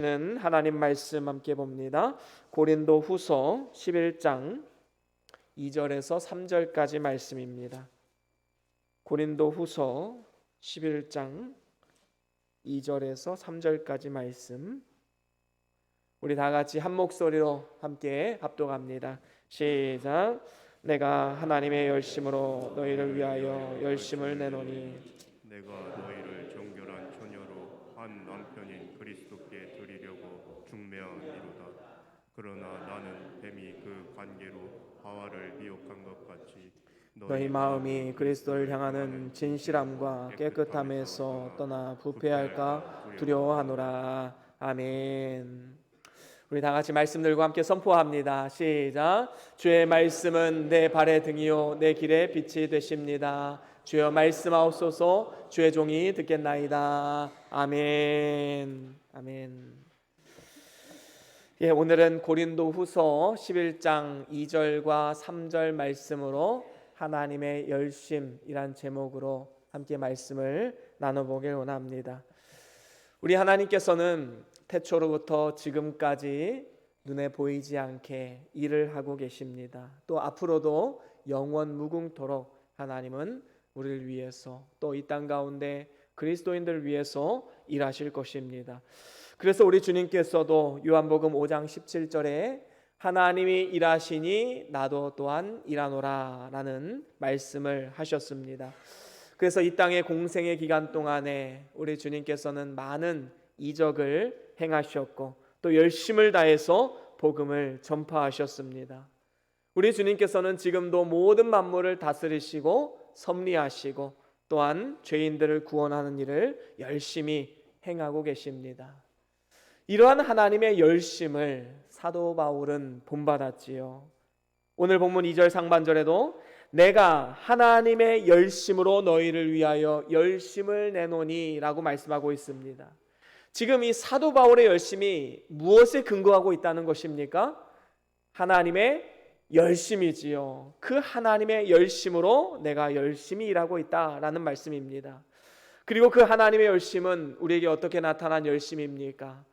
는 하나님 말씀 함께 봅니다. 고린도 후서 11장 2절에서 3절까지 말씀입니다. 고린도 후서 11장 2절에서 3절까지 말씀, 우리 다 같이 한 목소리로 함께 합독합니다. 시작. 내가 하나님의 열심으로 너희를 위하여 열심을 내노니 내가 너희를 정결한 처녀로 한 남편인 그리스도께 드리려고 중매하니로다. 그러나 나는 뱀이 그 관계로 하와를 미혹한 것 같이 너희 마음이 그리스도를 향하는 진실함과 깨끗함에서 떠나 부패할까 두려워하노라. 아멘. 우리 다 같이 말씀 들고 함께 선포합니다. 시작. 주의 말씀은 내 발의 등이요 내 길의 빛이 되십니다. 주여 말씀하옵소서. 주의 종이 듣겠나이다. 아멘. 아멘. 오늘은 고린도 후서 11장 2절과 3절 말씀으로 하나님의 열심이란 제목으로 함께 말씀을 나눠보길 원합니다. 우리 하나님께서는 태초로부터 지금까지 눈에 보이지 않게 일을 하고 계십니다. 또 앞으로도 영원 무궁토록 하나님은 우리를 위해서 또 이 땅 가운데 그리스도인들을 위해서 일하실 것입니다. 그래서 우리 주님께서도 요한복음 5장 17절에 하나님이 일하시니 나도 또한 일하노라 라는 말씀을 하셨습니다. 그래서 이 땅의 공생의 기간 동안에 우리 주님께서는 많은 이적을 행하셨고 또 열심을 다해서 복음을 전파하셨습니다. 우리 주님께서는 지금도 모든 만물을 다스리시고 섭리하시고 또한 죄인들을 구원하는 일을 열심히 행하고 계십니다. 이러한 하나님의 열심을 사도 바울은 본받았지요. 오늘 본문 2절 상반절에도 내가 하나님의 열심으로 너희를 위하여 열심을 내노니 라고 말씀하고 있습니다. 지금 이 사도 바울의 열심이 무엇에 근거하고 있다는 것입니까? 하나님의 열심이지요. 그 하나님의 열심으로 내가 열심히 일하고 있다라는 말씀입니다. 그리고 그 하나님의 열심은 우리에게 어떻게 나타난 열심입니까?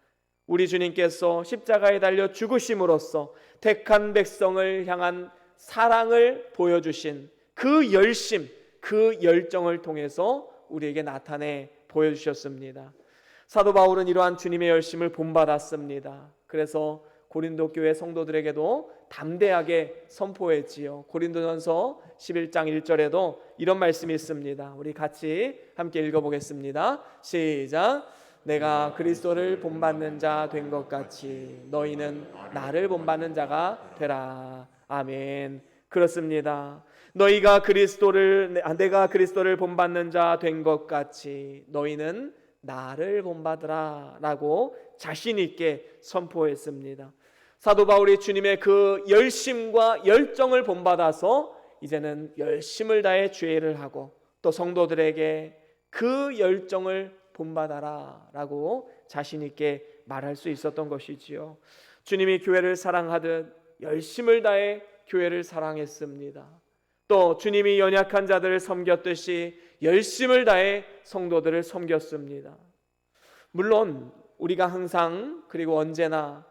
우리 주님께서 십자가에 달려 죽으심으로써 택한 백성을 향한 사랑을 보여주신 그 열심, 그 열정을 통해서 우리에게 나타내 보여주셨습니다. 사도 바울은 이러한 주님의 열심을 본받았습니다. 그래서 고린도 교회 성도들에게도 담대하게 선포했지요. 고린도전서 11장 1절에도 이런 말씀이 있습니다. 우리 같이 함께 읽어보겠습니다. 시작. 내가 그리스도를 본받는 자 된 것 같이 너희는 나를 본받는 자가 되라. 아멘. 그렇습니다. 내가 그리스도를 본받는 자 된 것 같이 너희는 나를 본받으라 라고 자신 있게 선포했습니다. 사도 바울이 주님의 그 열심과 열정을 본받아서 이제는 열심을 다해 죄를 하고 또 성도들에게 그 열정을 본받아라 라고 자신 있게 말할 수 있었던 것이지요. 주님이 교회를 사랑하듯 열심을 다해 교회를 사랑했습니다. 또 주님이 연약한 자들을 섬겼듯이 열심을 다해 성도들을 섬겼습니다. 물론 우리가 항상 그리고 언제나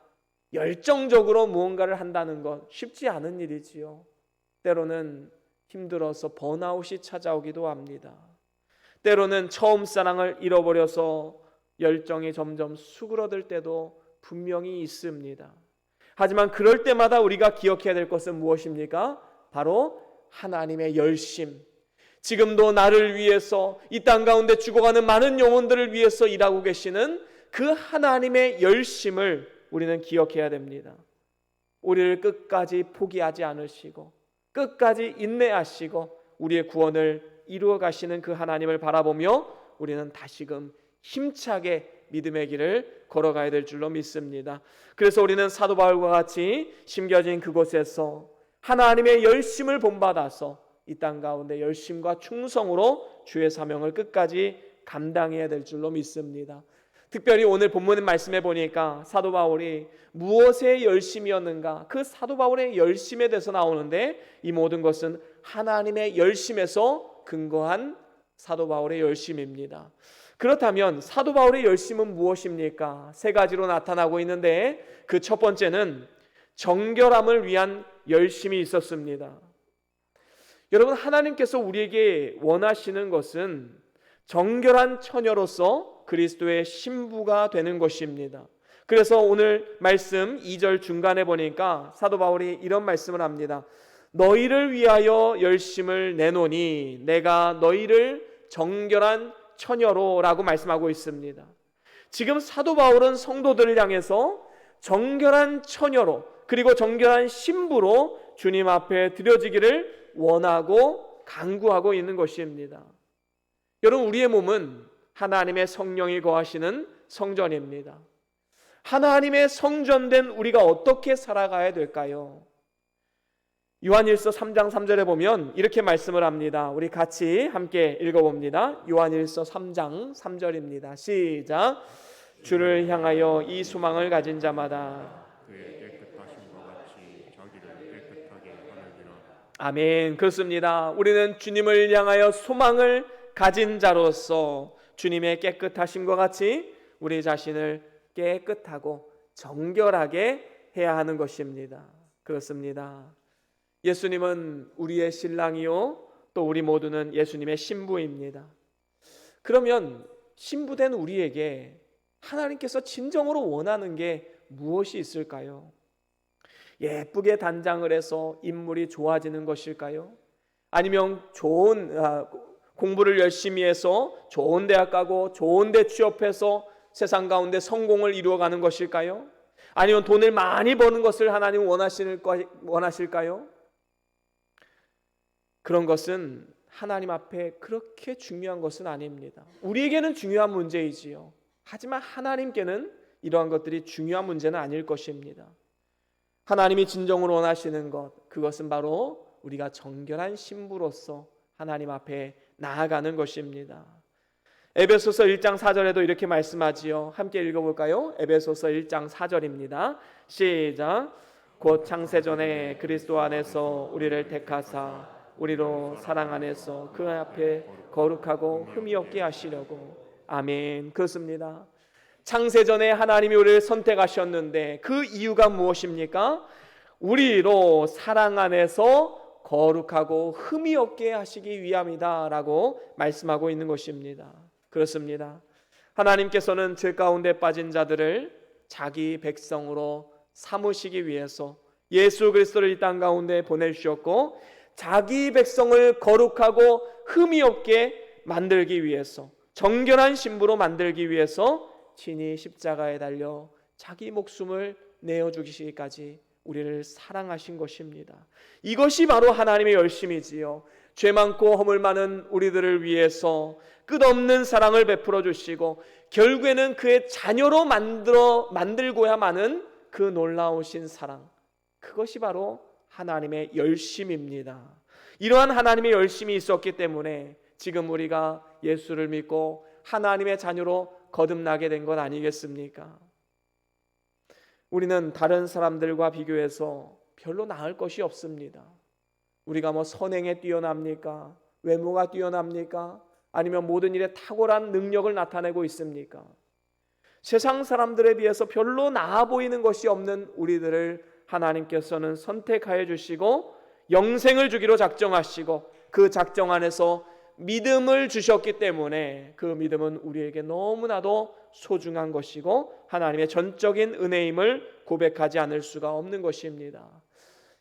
열정적으로 무언가를 한다는 것 쉽지 않은 일이지요. 때로는 힘들어서 번아웃이 찾아오기도 합니다. 때로는 처음 사랑을 잃어버려서 열정이 점점 수그러들 때도 분명히 있습니다. 하지만 그럴 때마다 우리가 기억해야 될 것은 무엇입니까? 바로 하나님의 열심. 지금도 나를 위해서 이 땅 가운데 죽어가는 많은 영혼들을 위해서 일하고 계시는 그 하나님의 열심을 우리는 기억해야 됩니다. 우리를 끝까지 포기하지 않으시고 끝까지 인내하시고 우리의 구원을 이루어 가시는 그 하나님을 바라보며 우리는 다시금 힘차게 믿음의 길을 걸어가야 될 줄로 믿습니다. 그래서 우리는 사도 바울과 같이 심겨진 그곳에서 하나님의 열심을 본받아서 이 땅 가운데 열심과 충성으로 주의 사명을 끝까지 감당해야 될 줄로 믿습니다. 특별히 오늘 본문 말씀해 보니까 사도 바울이 무엇에 열심이었는가, 그 사도 바울의 열심에 대해서 나오는데 이 모든 것은 하나님의 열심에서 근거한 사도 바울의 열심입니다. 그렇다면 사도 바울의 열심은 무엇입니까? 세 가지로 나타나고 있는데 그 첫 번째는 정결함을 위한 열심이 있었습니다. 여러분, 하나님께서 우리에게 원하시는 것은 정결한 처녀로서 그리스도의 신부가 되는 것입니다. 그래서 오늘 말씀 2절 중간에 보니까 사도 바울이 이런 말씀을 합니다. 너희를 위하여 열심을 내노니 내가 너희를 정결한 처녀로 라고 말씀하고 있습니다. 지금 사도 바울은 성도들을 향해서 정결한 처녀로 그리고 정결한 신부로 주님 앞에 드려지기를 원하고 간구하고 있는 것입니다. 여러분, 우리의 몸은 하나님의 성령이 거하시는 성전입니다. 하나님의 성전된 우리가 어떻게 살아가야 될까요? 요한일서 3장 3절에 보면 이렇게 말씀을 합니다. 우리 같이 함께 읽어봅니다. 요한일서 3장 3절입니다. 시작. 주를 향하여 이 소망을 가진 자마다 그의 깨끗하심과 같이 자기를 깨끗하게 하느니라. 아멘. 그렇습니다. 우리는 주님을 향하여 소망을 가진 자로서 주님의 깨끗하심과 같이 우리 자신을 깨끗하고 정결하게 해야 하는 것입니다. 그렇습니다. 예수님은 우리의 신랑이요 또 우리 모두는 예수님의 신부입니다. 그러면 신부된 우리에게 하나님께서 진정으로 원하는 게 무엇이 있을까요? 예쁘게 단장을 해서 인물이 좋아지는 것일까요? 아니면 좋은 공부를 열심히 해서 좋은 대학 가고 좋은 데 취업해서 세상 가운데 성공을 이루어가는 것일까요? 아니면 돈을 많이 버는 것을 하나님 원하실까요? 그런 것은 하나님 앞에 그렇게 중요한 것은 아닙니다. 우리에게는 중요한 문제이지요. 하지만 하나님께는 이러한 것들이 중요한 문제는 아닐 것입니다. 하나님이 진정으로 원하시는 것, 그것은 바로 우리가 정결한 신부로서 하나님 앞에 나아가는 것입니다. 에베소서 1장 4절에도 이렇게 말씀하지요. 함께 읽어볼까요? 에베소서 1장 4절입니다. 시작. 곧 창세전에 그리스도 안에서 우리를 택하사 우리로 사랑 안에서 그 앞에 거룩하고 흠이 없게 하시려고. 아멘. 그렇습니다. 창세전에 하나님이 우리를 선택하셨는데 그 이유가 무엇입니까? 우리로 사랑 안에서 거룩하고 흠이 없게 하시기 위함이다 라고 말씀하고 있는 것입니다. 그렇습니다. 하나님께서는 죄 가운데 빠진 자들을 자기 백성으로 삼으시기 위해서 예수 그리스도를 이 땅 가운데 보내주셨고 자기 백성을 거룩하고 흠이 없게 만들기 위해서 정결한 신부로 만들기 위해서 친히 십자가에 달려 자기 목숨을 내어주시기까지 우리를 사랑하신 것입니다. 이것이 바로 하나님의 열심이지요. 죄 많고 허물 많은 우리들을 위해서 끝없는 사랑을 베풀어 주시고 결국에는 그의 자녀로 만들고야만은 그 놀라우신 사랑, 그것이 바로 하나님의 열심입니다. 이러한 하나님의 열심이 있었기 때문에 지금 우리가 예수를 믿고 하나님의 자녀로 거듭나게 된 것 아니겠습니까? 우리는 다른 사람들과 비교해서 별로 나을 것이 없습니다. 우리가 선행에 뛰어납니까? 외모가 뛰어납니까? 아니면 모든 일에 탁월한 능력을 나타내고 있습니까? 세상 사람들에 비해서 별로 나아 보이는 것이 없는 우리들을 하나님께서는 선택하여 주시고 영생을 주기로 작정하시고 그 작정 안에서 믿음을 주셨기 때문에 그 믿음은 우리에게 너무나도 소중한 것이고 하나님의 전적인 은혜임을 고백하지 않을 수가 없는 것입니다.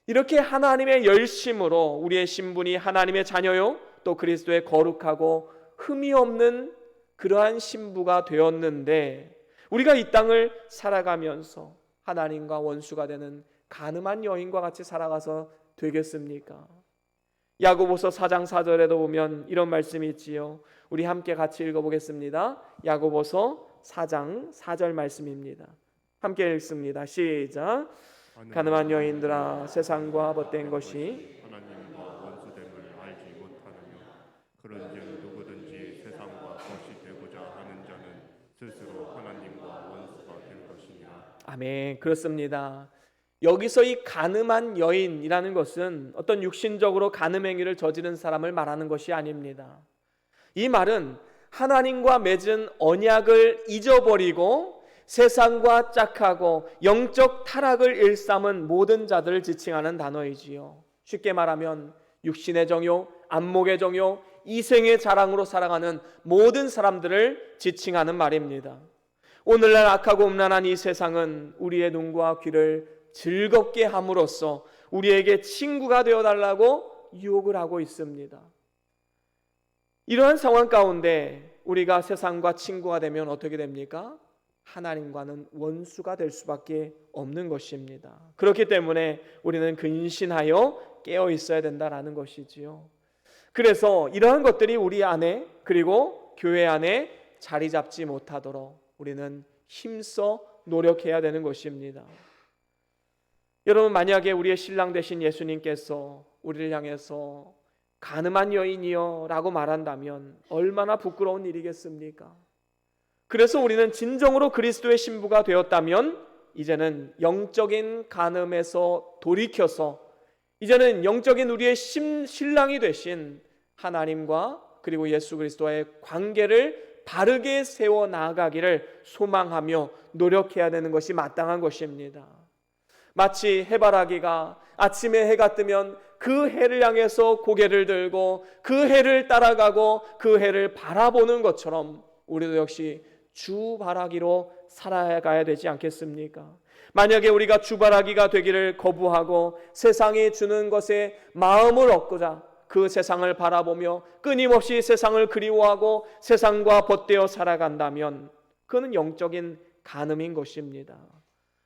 이렇게 하나님의 열심으로 우리의 신분이 하나님의 자녀요 또 그리스도의 거룩하고 흠이 없는 그러한 신부가 되었는데 우리가 이 땅을 살아가면서 하나님과 원수가 되는 간음한 여인과 같이 살아가서 되겠습니까? 야고보서 4장 4절에도 보면 이런 말씀이 있지요. 우리 함께 같이 읽어보겠습니다. 야고보서 4장 4절 말씀입니다. 함께 읽습니다. 시작. 가늠한 여인들아 세상과 벗된 것이 하나님과 원수됨을 알지 못하느뇨. 그런즉 누구든지 세상과 벗이 되고자 하는 자는 스스로 하나님과 원수가 될 것이니라. 아멘. 그렇습니다. 여기서 이 간음한 여인이라는 것은 어떤 육신적으로 간음 행위를 저지른 사람을 말하는 것이 아닙니다. 이 말은 하나님과 맺은 언약을 잊어버리고 세상과 짝하고 영적 타락을 일삼은 모든 자들을 지칭하는 단어이지요. 쉽게 말하면 육신의 정욕, 안목의 정욕, 이생의 자랑으로 살아가는 모든 사람들을 지칭하는 말입니다. 오늘날 악하고 음란한 이 세상은 우리의 눈과 귀를 즐겁게 함으로써 우리에게 친구가 되어달라고 유혹을 하고 있습니다. 이러한 상황 가운데 우리가 세상과 친구가 되면 어떻게 됩니까? 하나님과는 원수가 될 수밖에 없는 것입니다. 그렇기 때문에 우리는 근신하여 깨어 있어야 된다라는 것이지요. 그래서 이러한 것들이 우리 안에 그리고 교회 안에 자리 잡지 못하도록 우리는 힘써 노력해야 되는 것입니다. 여러분, 만약에 우리의 신랑 되신 예수님께서 우리를 향해서 가늠한 여인이여 라고 말한다면 얼마나 부끄러운 일이겠습니까? 그래서 우리는 진정으로 그리스도의 신부가 되었다면 이제는 영적인 간음에서 돌이켜서 이제는 영적인 우리의 신랑이 되신 하나님과 그리고 예수 그리스도와의 관계를 바르게 세워 나아가기를 소망하며 노력해야 되는 것이 마땅한 것입니다. 마치 해바라기가 아침에 해가 뜨면 그 해를 향해서 고개를 들고 그 해를 따라가고 그 해를 바라보는 것처럼 우리도 역시 주바라기로 살아가야 되지 않겠습니까? 만약에 우리가 주바라기가 되기를 거부하고 세상이 주는 것에 마음을 얻고자 그 세상을 바라보며 끊임없이 세상을 그리워하고 세상과 벗되어 살아간다면 그는 영적인 간음인 것입니다.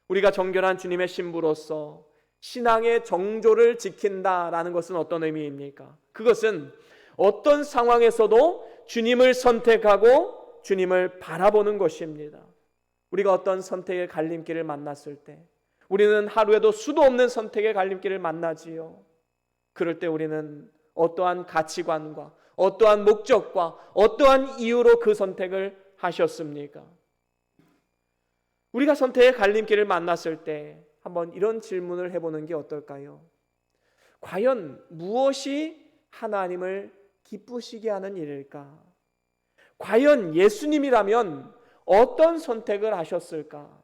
우리가 정결한 주님의 신부로서 신앙의 정조를 지킨다라는 것은 어떤 의미입니까? 그것은 어떤 상황에서도 주님을 선택하고 주님을 바라보는 것입니다. 우리가 어떤 선택의 갈림길을 만났을 때 우리는 하루에도 수도 없는 선택의 갈림길을 만나지요. 그럴 때 우리는 어떠한 가치관과 어떠한 목적과 어떠한 이유로 그 선택을 하셨습니까? 우리가 선택의 갈림길을 만났을 때 한번 이런 질문을 해보는 게 어떨까요? 과연 무엇이 하나님을 기쁘시게 하는 일일까? 과연 예수님이라면 어떤 선택을 하셨을까?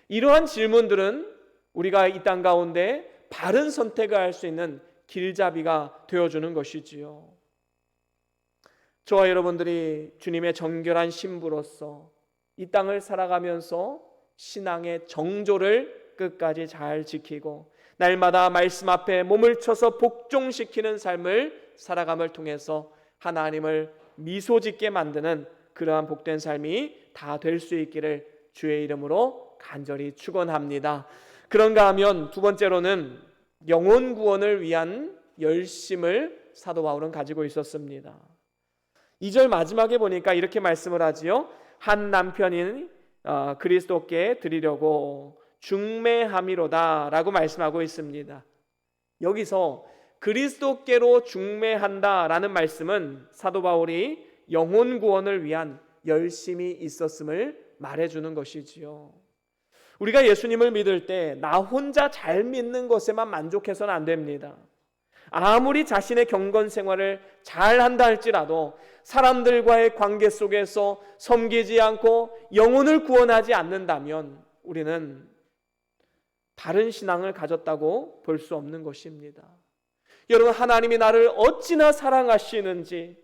이러한 질문들은 우리가 이 땅 가운데 바른 선택을 할 수 있는 길잡이가 되어주는 것이지요. 저와 여러분들이 주님의 정결한 신부로서 이 땅을 살아가면서 신앙의 정조를 끝까지 잘 지키고 날마다 말씀 앞에 몸을 쳐서 복종시키는 삶을 살아감을 통해서 하나님을 미소 짓게 만드는 그러한 복된 삶이 다 될 수 있기를 주의 이름으로 간절히 축원합니다. 그런가 하면 두 번째로는 영혼 구원을 위한 열심을 사도 바울은 가지고 있었습니다. 2절 마지막에 보니까 이렇게 말씀을 하지요. 한 남편인 그리스도께 드리려고 중매함이로다 라고 말씀하고 있습니다. 여기서 그리스도께로 중매한다라는 말씀은 사도 바울이 영혼 구원을 위한 열심이 있었음을 말해주는 것이지요. 우리가 예수님을 믿을 때 나 혼자 잘 믿는 것에만 만족해서는 안 됩니다. 아무리 자신의 경건 생활을 잘 한다 할지라도 사람들과의 관계 속에서 섬기지 않고 영혼을 구원하지 않는다면 우리는 바른 신앙을 가졌다고 볼 수 없는 것입니다. 여러분, 하나님이 나를 어찌나 사랑하시는지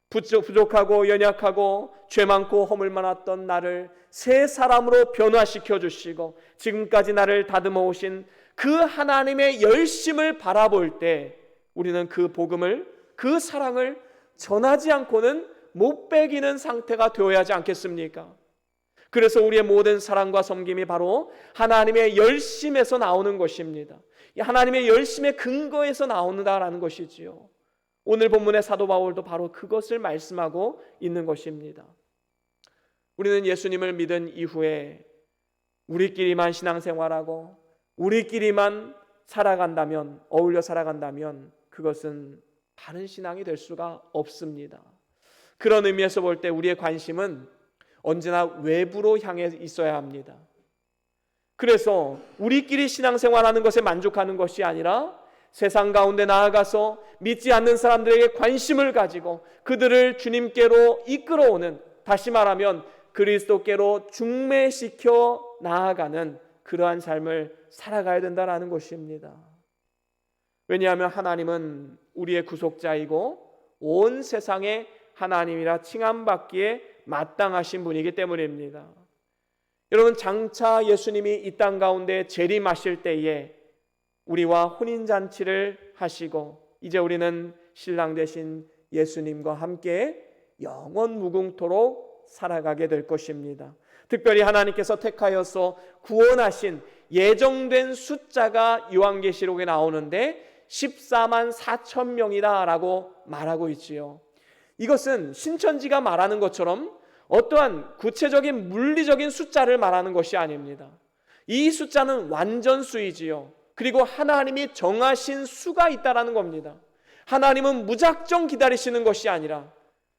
부족하고 연약하고 죄 많고 허물 많았던 나를 새 사람으로 변화시켜 주시고 지금까지 나를 다듬어 오신 그 하나님의 열심을 바라볼 때 우리는 그 복음을, 그 사랑을 전하지 않고는 못 배기는 상태가 되어야 하지 않겠습니까? 그래서 우리의 모든 사랑과 섬김이 바로 하나님의 열심에서 나오는 것입니다. 하나님의 열심의 근거에서 나온다라는 것이지요. 오늘 본문의 사도 바울도 바로 그것을 말씀하고 있는 것입니다. 우리는 예수님을 믿은 이후에 우리끼리만 신앙생활하고 우리끼리만 살아간다면, 어울려 살아간다면 그것은 바른 신앙이 될 수가 없습니다. 그런 의미에서 볼 때 우리의 관심은 언제나 외부로 향해 있어야 합니다. 그래서 우리끼리 신앙생활하는 것에 만족하는 것이 아니라 세상 가운데 나아가서 믿지 않는 사람들에게 관심을 가지고 그들을 주님께로 이끌어오는, 다시 말하면 그리스도께로 중매시켜 나아가는 그러한 삶을 살아가야 된다는 것입니다. 왜냐하면 하나님은 우리의 구속자이고 온 세상의 하나님이라 칭함받기에 마땅하신 분이기 때문입니다. 여러분, 장차 예수님이 이 땅 가운데 재림하실 때에 우리와 혼인잔치를 하시고 이제 우리는 신랑 되신 예수님과 함께 영원 무궁토록 살아가게 될 것입니다. 특별히 하나님께서 택하여서 구원하신 예정된 숫자가 요한계시록에 나오는데 14만 4천 명이다 라고 말하고 있지요. 이것은 신천지가 말하는 것처럼 어떠한 구체적인 물리적인 숫자를 말하는 것이 아닙니다. 이 숫자는 완전수이지요. 그리고 하나님이 정하신 수가 있다라는 겁니다. 하나님은 무작정 기다리시는 것이 아니라,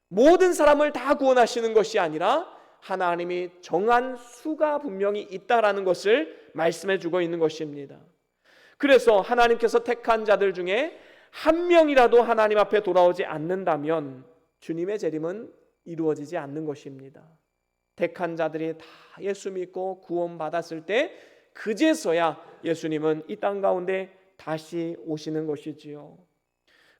모든 사람을 다 구원하시는 것이 아니라 하나님이 정한 수가 분명히 있다라는 것을 말씀해 주고 있는 것입니다. 그래서 하나님께서 택한 자들 중에 한 명이라도 하나님 앞에 돌아오지 않는다면 주님의 재림은 이루어지지 않는 것입니다. 택한 자들이 다 예수 믿고 구원받았을 때 그제서야 예수님은 이 땅 가운데 다시 오시는 것이지요.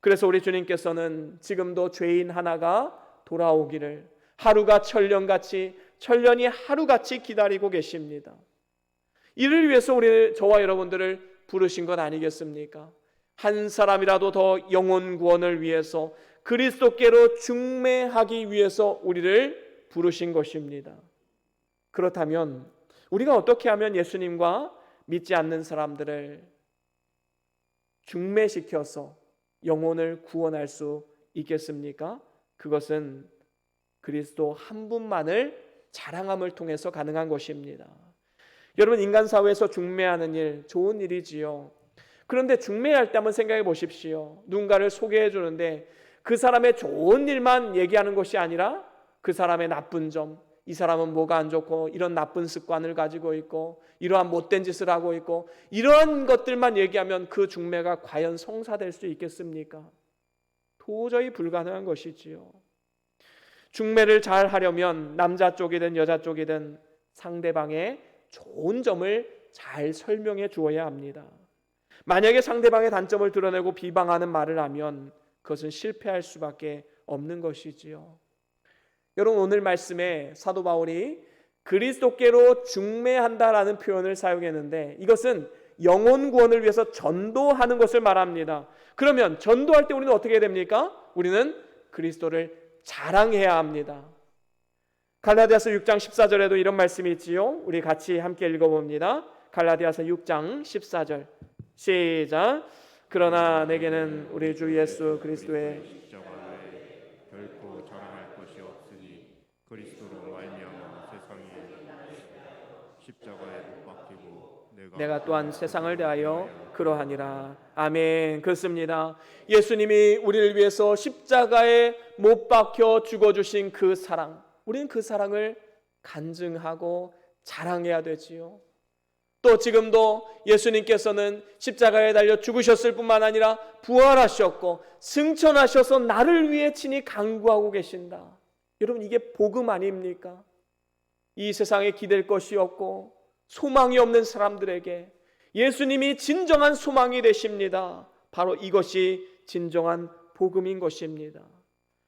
그래서 우리 주님께서는 지금도 죄인 하나가 돌아오기를 하루가 천년같이, 천년이 하루같이 기다리고 계십니다. 이를 위해서 저와 여러분들을 부르신 것 아니겠습니까? 한 사람이라도 더 영혼 구원을 위해서 그리스도께로 중매하기 위해서 우리를 부르신 것입니다. 그렇다면 우리가 어떻게 하면 예수님과 믿지 않는 사람들을 중매시켜서 영혼을 구원할 수 있겠습니까? 그것은 그리스도 한 분만을 자랑함을 통해서 가능한 것입니다. 여러분, 인간 사회에서 중매하는 일 좋은 일이지요. 그런데 중매할 때 한번 생각해 보십시오. 누군가를 소개해 주는데 그 사람의 좋은 일만 얘기하는 것이 아니라 그 사람의 나쁜 점, 이 사람은 뭐가 안 좋고 이런 나쁜 습관을 가지고 있고 이러한 못된 짓을 하고 있고 이러한 것들만 얘기하면 그 중매가 과연 성사될 수 있겠습니까? 도저히 불가능한 것이지요. 중매를 잘 하려면 남자 쪽이든 여자 쪽이든 상대방의 좋은 점을 잘 설명해 주어야 합니다. 만약에 상대방의 단점을 드러내고 비방하는 말을 하면 그것은 실패할 수밖에 없는 것이지요. 여러분, 오늘 말씀에 사도 바울이 그리스도께로 중매한다라는 표현을 사용했는데 이것은 영혼 구원을 위해서 전도하는 것을 말합니다. 그러면 전도할 때 우리는 어떻게 해야 됩니까? 우리는 그리스도를 자랑해야 합니다. 갈라디아서 6장 14절에도 이런 말씀이 있지요. 우리 같이 함께 읽어봅니다. 갈라디아서 6장 14절 시작. 그러나 내게는 우리 주 예수 그리스도의 십자가 외에 결코 자랑할 것이 없으니 그리스도로 말미암아 세상에 십자가에 못 박히고 내가 또한 세상을 대하여 그러하니라. 아멘. 그렇습니다. 예수님이 우리를 위해서 십자가에 못 박혀 죽어주신 그 사랑, 우리는 그 사랑을 간증하고 자랑해야 되지요. 또 지금도 예수님께서는 십자가에 달려 죽으셨을 뿐만 아니라 부활하셨고 승천하셔서 나를 위해 친히 간구하고 계신다. 여러분, 이게 복음 아닙니까? 이 세상에 기댈 것이 없고 소망이 없는 사람들에게 예수님이 진정한 소망이 되십니다. 바로 이것이 진정한 복음인 것입니다.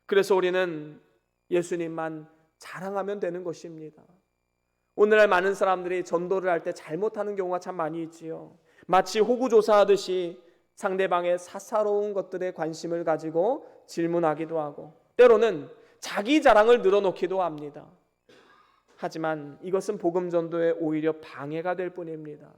그래서 우리는 예수님만 자랑하면 되는 것입니다. 오늘날 많은 사람들이 전도를 할 때 잘못하는 경우가 참 많이 있지요. 마치 호구조사하듯이 상대방의 사사로운 것들에 관심을 가지고 질문하기도 하고 때로는 자기 자랑을 늘어놓기도 합니다. 하지만 이것은 복음 전도에 오히려 방해가 될 뿐입니다.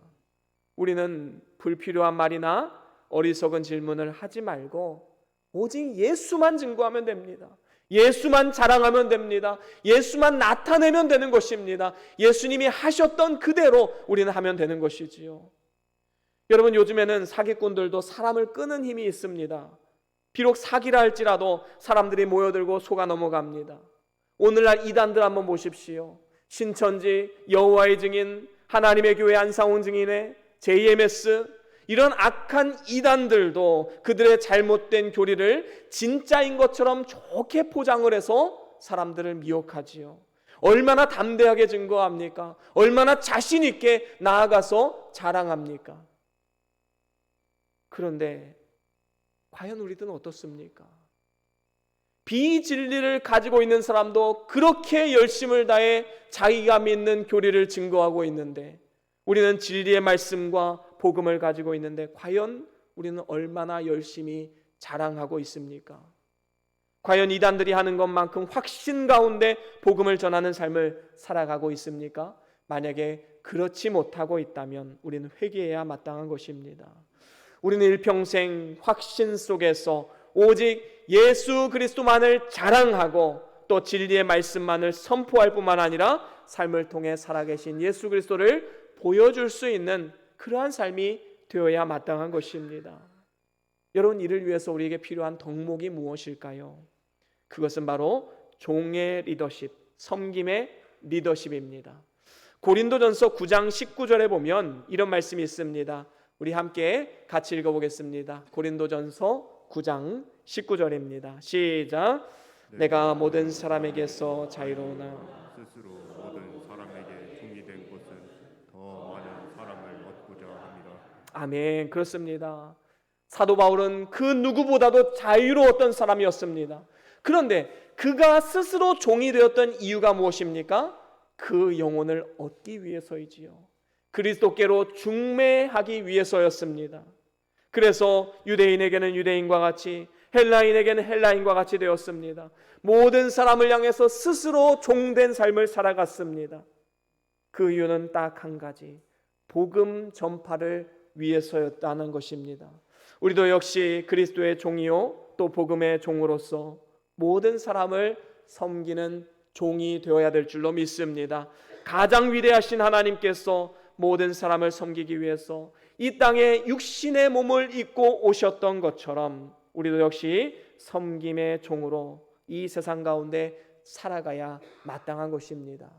우리는 불필요한 말이나 어리석은 질문을 하지 말고 오직 예수만 증거하면 됩니다. 예수만 자랑하면 됩니다. 예수만 나타내면 되는 것입니다. 예수님이 하셨던 그대로 우리는 하면 되는 것이지요. 여러분, 요즘에는 사기꾼들도 사람을 끄는 힘이 있습니다. 비록 사기라 할지라도 사람들이 모여들고 속아 넘어갑니다. 오늘날 이단들 한번 보십시오. 신천지, 여호와의 증인, 하나님의 교회 안상훈 증인회, JMS 이런 악한 이단들도 그들의 잘못된 교리를 진짜인 것처럼 좋게 포장을 해서 사람들을 미혹하지요. 얼마나 담대하게 증거합니까? 얼마나 자신 있게 나아가서 자랑합니까? 그런데 과연 우리들은 어떻습니까? 비진리를 가지고 있는 사람도 그렇게 열심을 다해 자기가 믿는 교리를 증거하고 있는데, 우리는 진리의 말씀과 복음을 가지고 있는데 과연 우리는 얼마나 열심히 자랑하고 있습니까? 과연 이단들이 하는 것만큼 확신 가운데 복음을 전하는 삶을 살아가고 있습니까? 만약에 그렇지 못하고 있다면 우리는 회개해야 마땅한 것입니다. 우리는 일평생 확신 속에서 오직 예수 그리스도만을 자랑하고 또 진리의 말씀만을 선포할 뿐만 아니라 삶을 통해 살아계신 예수 그리스도를 보여줄 수 있는 그러한 삶이 되어야 마땅한 것입니다. 여러분, 이를 위해서 우리에게 필요한 덕목이 무엇일까요? 그것은 바로 종의 리더십, 섬김의 리더십입니다. 고린도전서 9장 19절에 보면 이런 말씀이 있습니다. 우리 함께 같이 읽어보겠습니다. 고린도전서 9장 19절입니다. 시작. 내가 모든 사람에게서 자유로우나 스스로 모든 사람에게 종이 된 것은 더 많은 사람을 얻고자 함이라. 아멘. 그렇습니다. 사도 바울은 그 누구보다도 자유로웠던 사람이었습니다. 그런데 그가 스스로 종이 되었던 이유가 무엇입니까? 그 영혼을 얻기 위해서이지요. 그리스도께로 중매하기 위해서였습니다. 그래서 유대인에게는 유대인과 같이, 헬라인에게는 헬라인과 같이 되었습니다. 모든 사람을 향해서 스스로 종된 삶을 살아갔습니다. 그 이유는 딱 한 가지, 복음 전파를 위해서였다는 것입니다. 우리도 역시 그리스도의 종이요 또 복음의 종으로서 모든 사람을 섬기는 종이 되어야 될 줄로 믿습니다. 가장 위대하신 하나님께서 모든 사람을 섬기기 위해서 이 땅에 육신의 몸을 입고 오셨던 것처럼 우리도 역시 섬김의 종으로 이 세상 가운데 살아가야 마땅한 것입니다.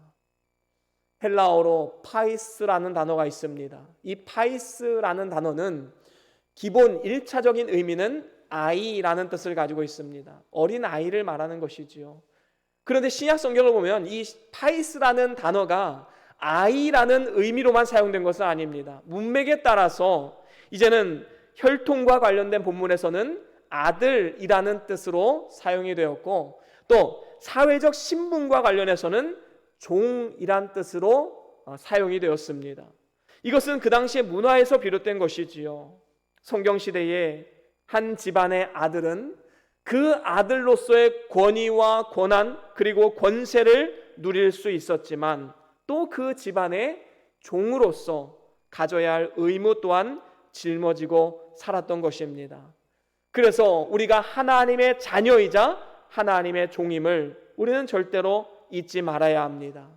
헬라어로 파이스라는 단어가 있습니다. 이 파이스라는 단어는 기본 1차적인 의미는 아이라는 뜻을 가지고 있습니다. 어린 아이를 말하는 것이지요. 그런데 신약 성경을 보면 이 파이스라는 단어가 아이라는 의미로만 사용된 것은 아닙니다. 문맥에 따라서 이제는 혈통과 관련된 본문에서는 아들이라는 뜻으로 사용이 되었고, 또 사회적 신분과 관련해서는 종이란 뜻으로 사용이 되었습니다. 이것은 그 당시의 문화에서 비롯된 것이지요. 성경시대에 한 집안의 아들은 그 아들로서의 권위와 권한 그리고 권세를 누릴 수 있었지만 또 그 집안의 종으로서 가져야 할 의무 또한 짊어지고 살았던 것입니다. 그래서 우리가 하나님의 자녀이자 하나님의 종임을 우리는 절대로 잊지 말아야 합니다.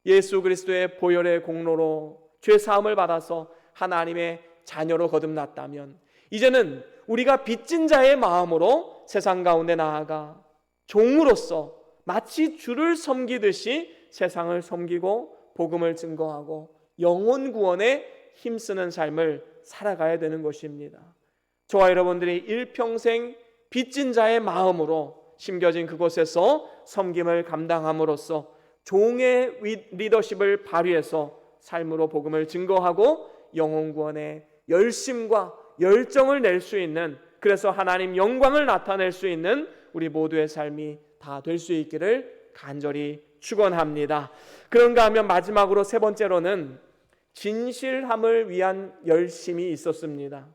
예수 그리스도의 보혈의 공로로 죄 사함을 받아서 하나님의 자녀로 거듭났다면 이제는 우리가 빚진 자의 마음으로 세상 가운데 나아가 종으로서 마치 주를 섬기듯이 세상을 섬기고 복음을 증거하고 영혼 구원에 힘쓰는 삶을 살아가야 되는 것입니다. 저와 여러분들이 일평생 빚진 자의 마음으로 심겨진 그곳에서 섬김을 감당함으로써 종의 리더십을 발휘해서 삶으로 복음을 증거하고 영혼 구원에 열심과 열정을 낼 수 있는, 그래서 하나님 영광을 나타낼 수 있는 우리 모두의 삶이 다 될 수 있기를 간절히 축원합니다. 그런가 하면 마지막으로 세 번째로는 진실함을 위한 열심이 있었습니다.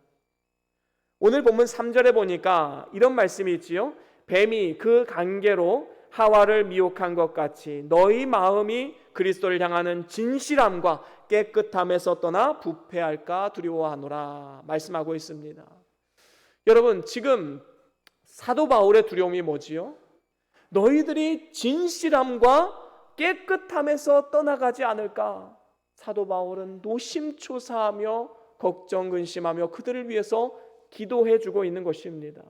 오늘 본문 3절에 보니까 이런 말씀이 있지요. 뱀이 그 관계로 하와를 미혹한 것 같이 너희 마음이 그리스도를 향하는 진실함과 깨끗함에서 떠나 부패할까 두려워하노라 말씀하고 있습니다. 여러분, 지금 사도 바울의 두려움이 뭐지요? 너희들이 진실함과 깨끗함에서 떠나가지 않을까? 사도 바울은 노심초사하며 걱정 근심하며 그들을 위해서 기도해주고 있는 것입니다.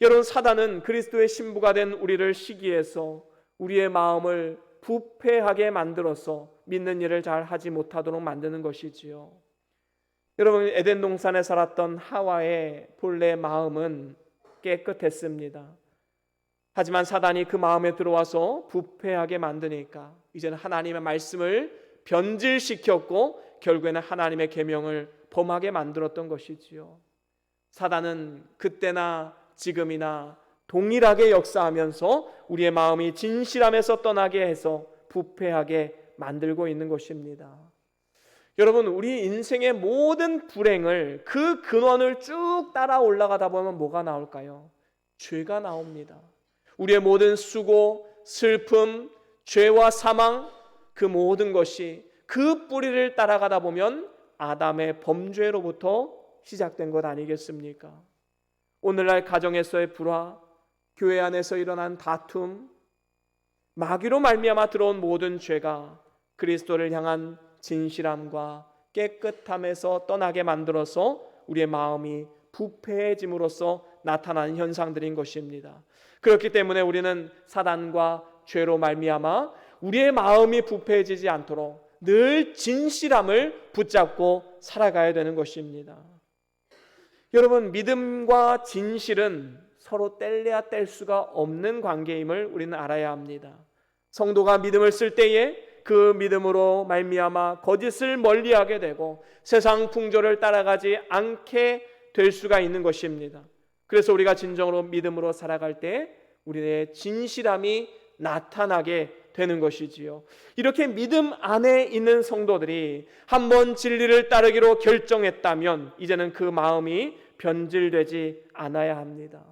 여러분, 사단은 그리스도의 신부가 된 우리를 시기해서 우리의 마음을 부패하게 만들어서 믿는 일을 잘 하지 못하도록 만드는 것이지요. 여러분, 에덴 동산에 살았던 하와의 본래 마음은 깨끗했습니다. 하지만 사단이 그 마음에 들어와서 부패하게 만드니까 이제는 하나님의 말씀을 변질시켰고 결국에는 하나님의 계명을 범하게 만들었던 것이지요. 사단은 그때나 지금이나 동일하게 역사하면서 우리의 마음이 진실함에서 떠나게 해서 부패하게 만들고 있는 것입니다. 여러분, 우리 인생의 모든 불행을 그 근원을 쭉 따라 올라가다 보면 뭐가 나올까요? 죄가 나옵니다. 우리의 모든 수고, 슬픔, 죄와 사망, 그 모든 것이 그 뿌리를 따라가다 보면 아담의 범죄로부터 시작된 것 아니겠습니까? 오늘날 가정에서의 불화, 교회 안에서 일어난 다툼, 마귀로 말미암아 들어온 모든 죄가 그리스도를 향한 진실함과 깨끗함에서 떠나게 만들어서 우리의 마음이 부패해짐으로써 나타나는 현상들인 것입니다. 그렇기 때문에 우리는 사단과 죄로 말미암아 우리의 마음이 부패해지지 않도록 늘 진실함을 붙잡고 살아가야 되는 것입니다. 여러분, 믿음과 진실은 서로 뗄래야 뗄 수가 없는 관계임을 우리는 알아야 합니다. 성도가 믿음을 쓸 때에 그 믿음으로 말미암아 거짓을 멀리하게 되고 세상 풍조를 따라가지 않게 될 수가 있는 것입니다. 그래서 우리가 진정으로 믿음으로 살아갈 때 우리의 진실함이 나타나게 되는 것이지요. 이렇게 믿음 안에 있는 성도들이 한번 진리를 따르기로 결정했다면 이제는 그 마음이 변질되지 않아야 합니다.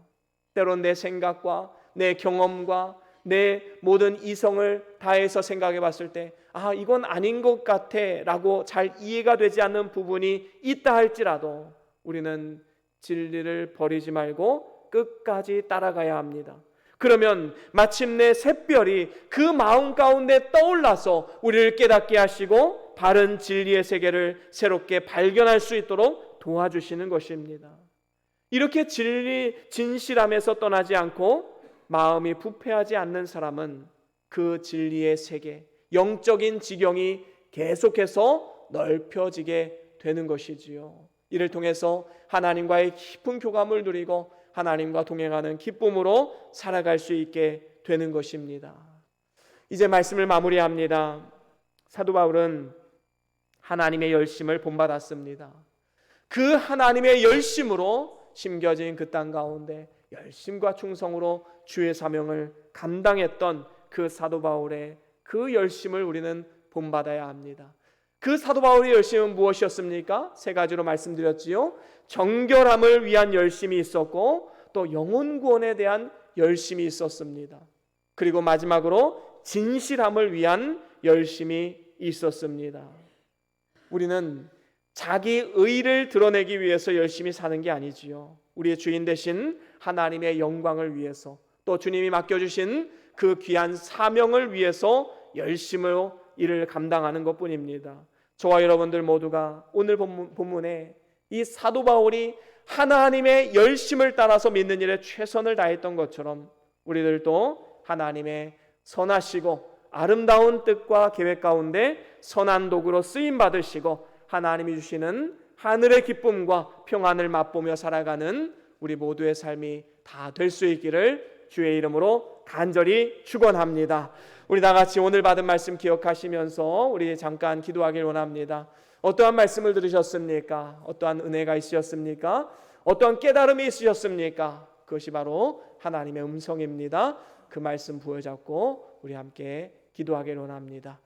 때론 내 생각과 내 경험과 내 모든 이성을 다해서 생각해 봤을 때 이건 아닌 것 같아 라고 잘 이해가 되지 않는 부분이 있다 할지라도 우리는 진리를 버리지 말고 끝까지 따라가야 합니다. 그러면 마침내 샛별이 그 마음 가운데 떠올라서 우리를 깨닫게 하시고 바른 진리의 세계를 새롭게 발견할 수 있도록 도와주시는 것입니다. 이렇게 진실함에서 떠나지 않고 마음이 부패하지 않는 사람은 그 진리의 세계, 영적인 지경이 계속해서 넓혀지게 되는 것이지요. 이를 통해서 하나님과의 깊은 교감을 누리고 하나님과 동행하는 기쁨으로 살아갈 수 있게 되는 것입니다. 이제 말씀을 마무리합니다. 사도 바울은 하나님의 열심을 본받았습니다. 그 하나님의 열심으로 심겨진 그 땅 가운데 열심과 충성으로 주의 사명을 감당했던 그 사도 바울의 그 열심을 우리는 본받아야 합니다. 그 사도 바울의 열심은 무엇이었습니까? 세 가지로 말씀드렸지요. 정결함을 위한 열심이 있었고 또 영혼 구원에 대한 열심이 있었습니다. 그리고 마지막으로 진실함을 위한 열심이 있었습니다. 우리는 자기 의를 드러내기 위해서 열심히 사는 게 아니지요. 우리의 주인 되신 하나님의 영광을 위해서 또 주님이 맡겨주신 그 귀한 사명을 위해서 열심으로 일을 감당하는 것뿐입니다. 저와 여러분들 모두가 오늘 본문에 이 사도 바울이 하나님의 열심을 따라서 믿는 일에 최선을 다했던 것처럼 우리들도 하나님의 선하시고 아름다운 뜻과 계획 가운데 선한 도구로 쓰임 받으시고 하나님이 주시는 하늘의 기쁨과 평안을 맛보며 살아가는 우리 모두의 삶이 다 될 수 있기를 주의 이름으로 간절히 축원합니다. 우리 다 같이 오늘 받은 말씀 기억하시면서 우리 잠깐 기도하길 원합니다. 어떠한 말씀을 들으셨습니까? 어떠한 은혜가 있으셨습니까? 어떠한 깨달음이 있으셨습니까? 그것이 바로 하나님의 음성입니다. 그 말씀 부여잡고 우리 함께 기도하길 원합니다.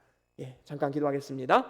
잠깐 기도하겠습니다.